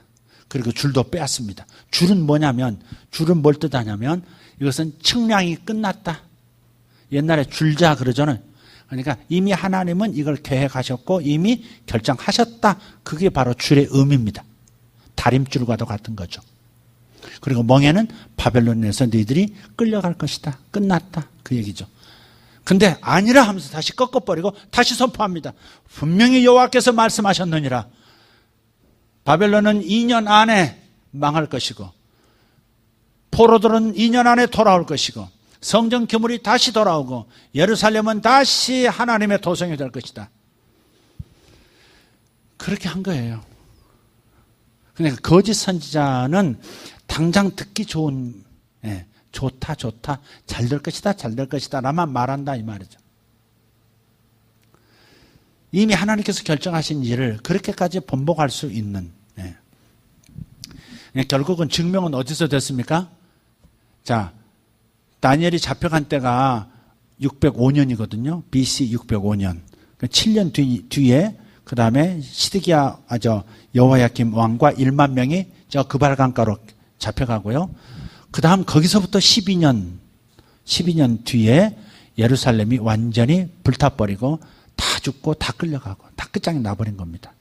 그리고 줄도 빼앗습니다. 줄은 뭐냐면, 줄은 뭘 뜻하냐면 이것은 측량이 끝났다. 옛날에 줄자 그러잖아요. 그러니까 이미 하나님은 이걸 계획하셨고 이미 결정하셨다. 그게 바로 줄의 의미입니다. 다림줄과도 같은 거죠. 그리고 멍에는 바벨론에서 너희들이 끌려갈 것이다. 끝났다. 그 얘기죠. 근데 아니라 하면서 다시 꺾어버리고 다시 선포합니다. 분명히 여호와께서 말씀하셨느니라. 바벨론은 2년 안에 망할 것이고 포로들은 2년 안에 돌아올 것이고 성전 기물이 다시 돌아오고 예루살렘은 다시 하나님의 도성이 될 것이다. 그렇게 한 거예요. 그러니까 거짓 선지자는 당장 듣기 좋은, 좋다 잘 될 것이다 라만 말한다 이 말이죠. 이미 하나님께서 결정하신 일을 그렇게까지 번복할 수 있는, 결국은 증명은 어디서 됐습니까? 자, 다니엘이 잡혀간 때가 605년이거든요. BC 605년. 7년 뒤에 그 다음에 시드기야 여호야김 왕과 1만 명이 저 그발강가로 잡혀가고요. 그 다음 거기서부터 12년 뒤에 예루살렘이 완전히 불타버리고 다 죽고 다 끌려가고 다 끝장이 나버린 겁니다.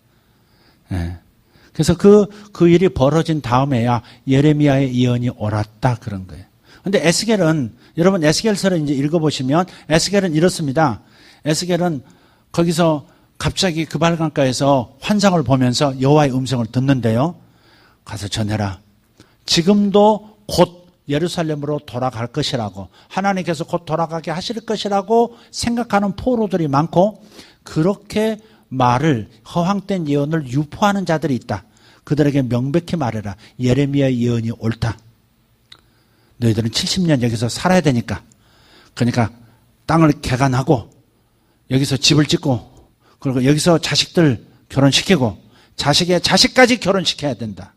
그래서 그 일이 벌어진 다음에야 예레미야의 예언이 옳았다 그런 거예요. 근데 에스겔은, 여러분 에스겔서를 이제 읽어보시면 에스겔은 이렇습니다. 에스겔은 거기서 갑자기 그발강가에서 환상을 보면서 여호와의 음성을 듣는데요. 가서 전해라. 지금도 곧 예루살렘으로 돌아갈 것이라고, 하나님께서 곧 돌아가게 하실 것이라고 생각하는 포로들이 많고, 그렇게 말을, 허황된 예언을 유포하는 자들이 있다. 그들에게 명백히 말해라. 예레미야의 예언이 옳다. 너희들은 70년 여기서 살아야 되니까, 그러니까 땅을 개간하고 여기서 집을 짓고, 그리고 여기서 자식들 결혼시키고 자식의 자식까지 결혼시켜야 된다.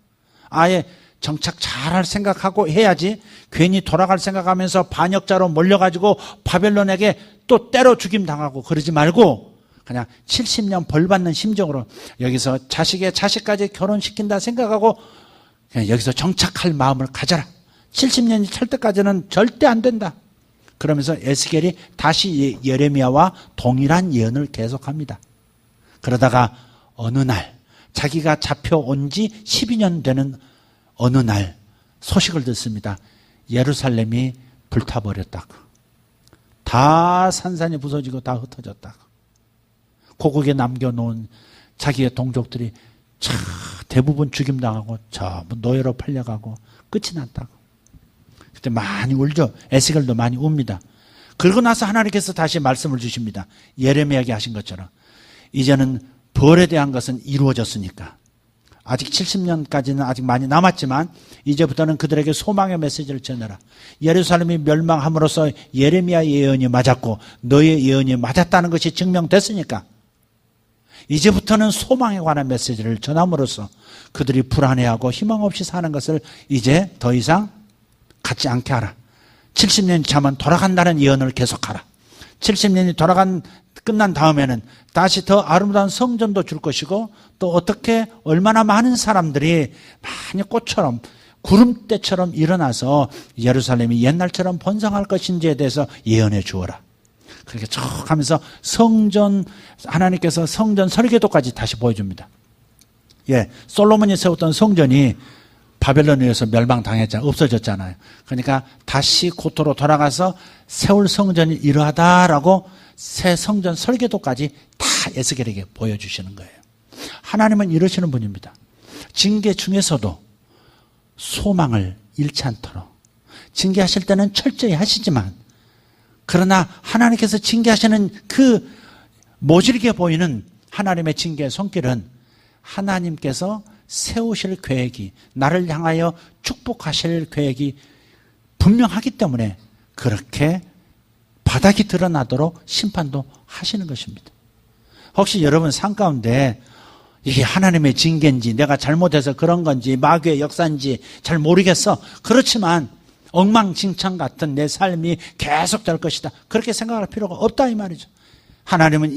아예 정착 잘할 생각하고 해야지, 괜히 돌아갈 생각하면서 반역자로 몰려가지고 바벨론에게 또 때려 죽임 당하고 그러지 말고, 그냥 70년 벌 받는 심정으로 여기서 자식의 자식까지 결혼시킨다 생각하고 그냥 여기서 정착할 마음을 가져라. 70년이 찰 때까지는 절대 안 된다. 그러면서 에스겔이 다시 예레미야와 동일한 예언을 계속합니다. 그러다가 어느 날, 자기가 잡혀온 지 12년 되는 어느 날 소식을 듣습니다. 예루살렘이 불타버렸다고. 다 산산이 부서지고 다 흩어졌다고. 고국에 남겨놓은 자기의 동족들이 대부분 죽임당하고 전부 노예로 팔려가고 끝이 났다고. 그때 많이 울죠. 에스겔도 많이 웁니다. 그러고 나서 하나님께서 다시 말씀을 주십니다. 예레미야에게 하신 것처럼 이제는 벌에 대한 것은 이루어졌으니까, 아직 70년까지는 아직 많이 남았지만 이제부터는 그들에게 소망의 메시지를 전해라. 예루살렘이 멸망함으로써 예레미야 예언이 맞았고 너의 예언이 맞았다는 것이 증명됐으니까 이제부터는 소망에 관한 메시지를 전함으로써 그들이 불안해하고 희망 없이 사는 것을 이제 더 이상 갖지 않게 하라. 70년이 차면 돌아간다는 예언을 계속하라. 70년이 끝난 다음에는 다시 더 아름다운 성전도 줄 것이고, 또 어떻게 얼마나 많은 사람들이 많이 꽃처럼 구름대처럼 일어나서 예루살렘이 옛날처럼 번성할 것인지에 대해서 예언해 주어라. 그렇게 쭉 하면서 성전, 하나님께서 성전 설계도까지 다시 보여줍니다. 솔로몬이 세웠던 성전이 바벨론에 의해서 멸망당했잖아요. 없어졌잖아요. 그러니까 다시 고토로 돌아가서 세울 성전이 이러하다라고 새 성전 설계도까지 다 에스겔에게 보여주시는 거예요. 하나님은 이러시는 분입니다. 징계 중에서도 소망을 잃지 않도록, 징계하실 때는 철저히 하시지만, 그러나 하나님께서 징계하시는 그 모질게 보이는 하나님의 징계의 손길은 하나님께서 세우실 계획이, 나를 향하여 축복하실 계획이 분명하기 때문에 그렇게 바닥이 드러나도록 심판도 하시는 것입니다. 혹시 여러분 삶 가운데 이게 하나님의 징계인지 내가 잘못해서 그런 건지 마귀의 역사인지 잘 모르겠어, 그렇지만 엉망진창 같은 내 삶이 계속 될 것이다, 그렇게 생각할 필요가 없다 이 말이죠. 하나님은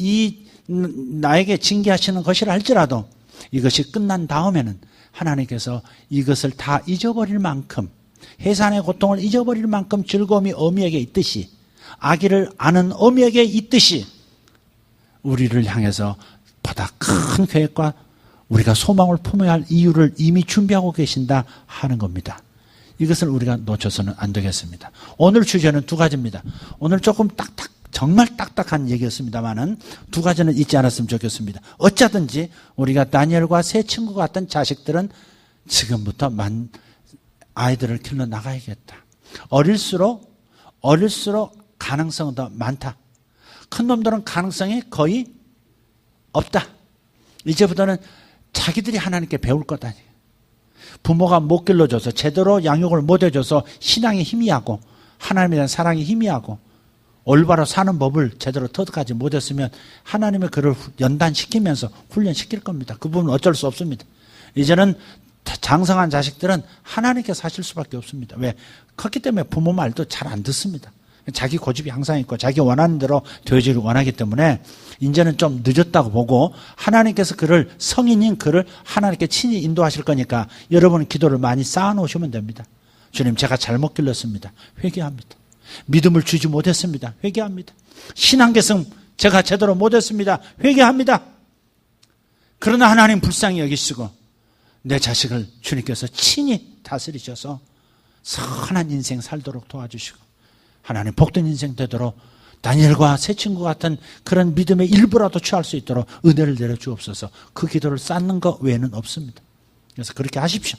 나에게 징계하시는 것이라 할지라도 이것이 끝난 다음에는 하나님께서 이것을 다 잊어버릴 만큼, 해산의 고통을 잊어버릴 만큼 즐거움이 어미에게 있듯이, 아기를 아는 어미에게 있듯이 우리를 향해서 보다 큰 계획과 우리가 소망을 품어야 할 이유를 이미 준비하고 계신다 하는 겁니다. 이것을 우리가 놓쳐서는 안 되겠습니다. 오늘 주제는 두 가지입니다. 오늘 조금 정말 딱딱한 얘기였습니다만은 두 가지는 잊지 않았으면 좋겠습니다. 어쩌든지 우리가 다니엘과 세 친구 같은 자식들은 지금부터 아이들을 길러 나가야겠다. 어릴수록 가능성은 더 많다. 큰 놈들은 가능성이 거의 없다. 이제부터는 자기들이 하나님께 배울 거다. 부모가 못 길러줘서, 제대로 양육을 못 해줘서 신앙이 희미하고 하나님에 대한 사랑이 희미하고 올바로 사는 법을 제대로 터득하지 못했으면 하나님의 그를 연단시키면서 훈련시킬 겁니다. 그 부분은 어쩔 수 없습니다. 이제는 장성한 자식들은 하나님께서 하실 수밖에 없습니다. 왜? 컸기 때문에 부모 말도 잘 안 듣습니다. 자기 고집이 항상 있고 자기 원하는 대로 되어지기를 원하기 때문에 이제는 좀 늦었다고 보고, 하나님께서 그를, 성인인 그를 하나님께 친히 인도하실 거니까 여러분은 기도를 많이 쌓아놓으시면 됩니다. 주님, 제가 잘못 길렀습니다. 회개합니다. 믿음을 주지 못했습니다. 회개합니다. 신앙계승 제가 제대로 못했습니다. 회개합니다. 그러나 하나님 불쌍히 여기시고 내 자식을 주님께서 친히 다스리셔서 선한 인생 살도록 도와주시고, 하나님 복된 인생 되도록 다니엘과 새 친구 같은 그런 믿음의 일부라도 취할 수 있도록 은혜를 내려 주옵소서. 그 기도를 쌓는 것 외에는 없습니다. 그래서 그렇게 하십시오.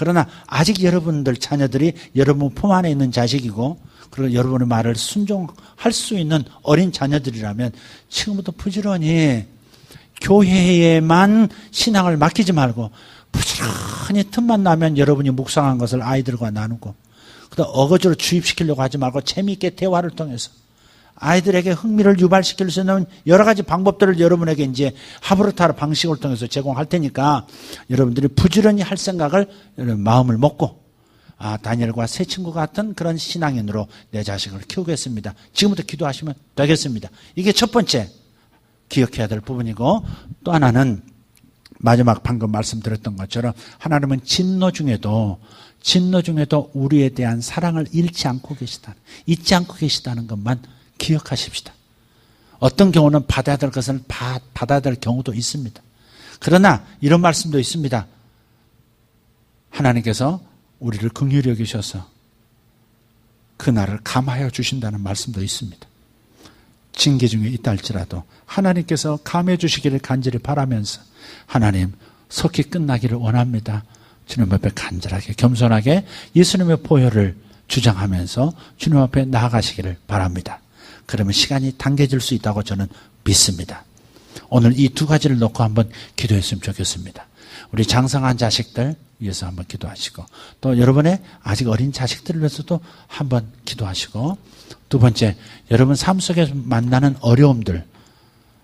그러나 아직 여러분들 자녀들이 여러분 품 안에 있는 자식이고, 그리고 여러분의 말을 순종할 수 있는 어린 자녀들이라면 지금부터 부지런히 교회에만 신앙을 맡기지 말고 부지런히 틈만 나면 여러분이 묵상한 것을 아이들과 나누고, 그다음 어거지로 주입시키려고 하지 말고 재미있게 대화를 통해서 아이들에게 흥미를 유발시킬 수 있는 여러 가지 방법들을 여러분에게 이제 하브르타르 방식을 통해서 제공할 테니까 여러분들이 부지런히 할 생각을 마음을 먹고, 다니엘과 새 친구 같은 그런 신앙인으로 내 자식을 키우겠습니다. 지금부터 기도하시면 되겠습니다. 이게 첫 번째 기억해야 될 부분이고, 또 하나는 마지막 방금 말씀드렸던 것처럼 하나님은 진노 중에도 우리에 대한 사랑을 잊지 않고 계시다는 것만 기억하십시다. 어떤 경우는 받아야 될 것을 받아야 될 경우도 있습니다. 그러나 이런 말씀도 있습니다. 하나님께서 우리를 긍휼히 여기셔서 그날을 감하여 주신다는 말씀도 있습니다. 징계 중에 있다 할지라도 하나님께서 감해 주시기를 간절히 바라면서, 하나님 속히 끝나기를 원합니다. 주님 앞에 간절하게 겸손하게 예수님의 보혈을 주장하면서 주님 앞에 나아가시기를 바랍니다. 그러면 시간이 당겨질 수 있다고 저는 믿습니다. 오늘 이 두 가지를 놓고 한번 기도했으면 좋겠습니다. 우리 장성한 자식들 위해서 한번 기도하시고, 또 여러분의 아직 어린 자식들을 위해서도 한번 기도하시고, 두 번째, 여러분 삶 속에서 만나는 어려움들,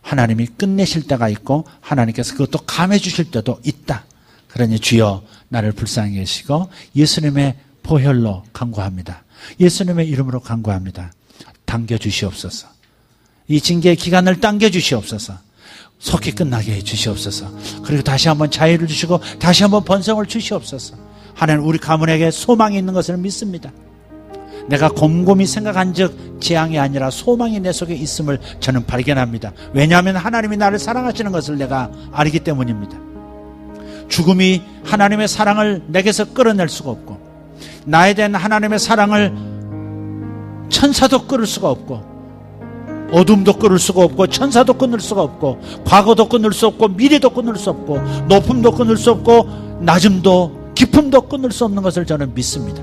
하나님이 끝내실 때가 있고 하나님께서 그것도 감해 주실 때도 있다. 그러니 주여 나를 불쌍히 여기시고 예수님의 보혈로 간구합니다. 예수님의 이름으로 간구합니다. 당겨주시옵소서. 이 징계의 기간을 당겨주시옵소서. 속히 끝나게 해주시옵소서. 그리고 다시 한번 자유를 주시고 다시 한번 번성을 주시옵소서. 하나님, 우리 가문에게 소망이 있는 것을 믿습니다. 내가 곰곰이 생각한 즉 재앙이 아니라 소망이 내 속에 있음을 저는 발견합니다. 왜냐하면 하나님이 나를 사랑하시는 것을 내가 알기 때문입니다. 죽음이 하나님의 사랑을 내게서 끌어낼 수가 없고, 나에 대한 하나님의 사랑을 천사도 끌을 수가 없고, 어둠도 끊을 수가 없고, 천사도 끊을 수가 없고, 과거도 끊을 수 없고, 미래도 끊을 수 없고, 높음도 끊을 수 없고, 낮음도 깊음도 끊을 수 없는 것을 저는 믿습니다.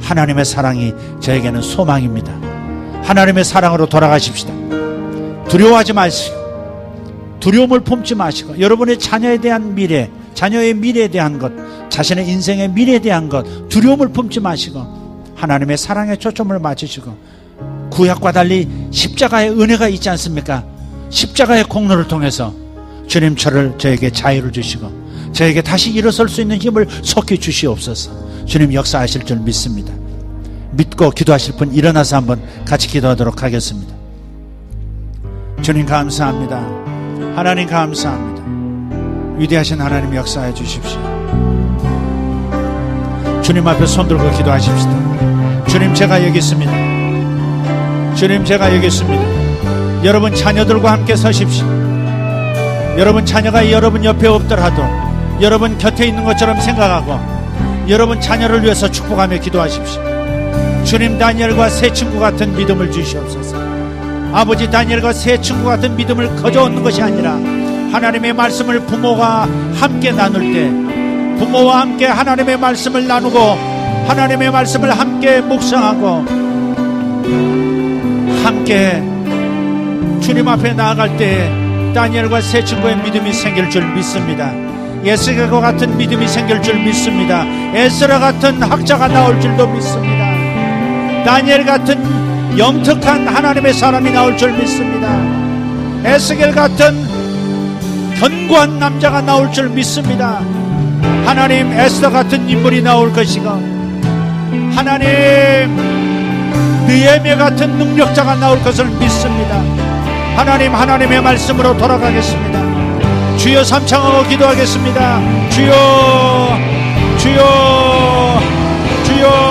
하나님의 사랑이 저에게는 소망입니다. 하나님의 사랑으로 돌아가십시다. 두려워하지 마시고, 두려움을 품지 마시고, 여러분의 자녀에 대한 미래, 자녀의 미래에 대한 것, 자신의 인생의 미래에 대한 것, 두려움을 품지 마시고 하나님의 사랑에 초점을 맞추시고, 구약과 달리 십자가의 은혜가 있지 않습니까? 십자가의 공로를 통해서 주님 저에게 자유를 주시고 저에게 다시 일어설 수 있는 힘을 속히 주시옵소서. 주님 역사하실 줄 믿습니다. 믿고 기도하실 분 일어나서 한번 같이 기도하도록 하겠습니다. 주님 감사합니다. 하나님 감사합니다. 위대하신 하나님 역사해 주십시오. 주님 앞에 손들고 기도하십시다. 주님 제가 여기 있습니다. 주님 제가 여기 있습니다. 여러분 자녀들과 함께 서십시오. 여러분 자녀가 여러분 옆에 없더라도 여러분 곁에 있는 것처럼 생각하고 여러분 자녀를 위해서 축복하며 기도하십시오. 주님 다니엘과 새 친구 같은 믿음을 주시옵소서. 아버지, 다니엘과 새 친구 같은 믿음을 거저 얻는 것이 아니라 하나님의 말씀을 부모가 함께 나눌 때, 부모와 함께 하나님의 말씀을 나누고 하나님의 말씀을 함께 묵상하고 함께 주님 앞에 나아갈 때 다니엘과 새 친구의 믿음이 생길 줄 믿습니다. 예스겔과 같은 믿음이 생길 줄 믿습니다. 에스라 같은 학자가 나올 줄도 믿습니다. 다니엘 같은 영특한 하나님의 사람이 나올 줄 믿습니다. 에스겔 같은 견고한 남자가 나올 줄 믿습니다. 하나님, 에스더 같은 인물이 나올 것이고 하나님, 느헤미야 같은 능력자가 나올 것을 믿습니다. 하나님, 하나님의 말씀으로 돌아가겠습니다. 주여 삼창하고 기도하겠습니다. 주여, 주여, 주여.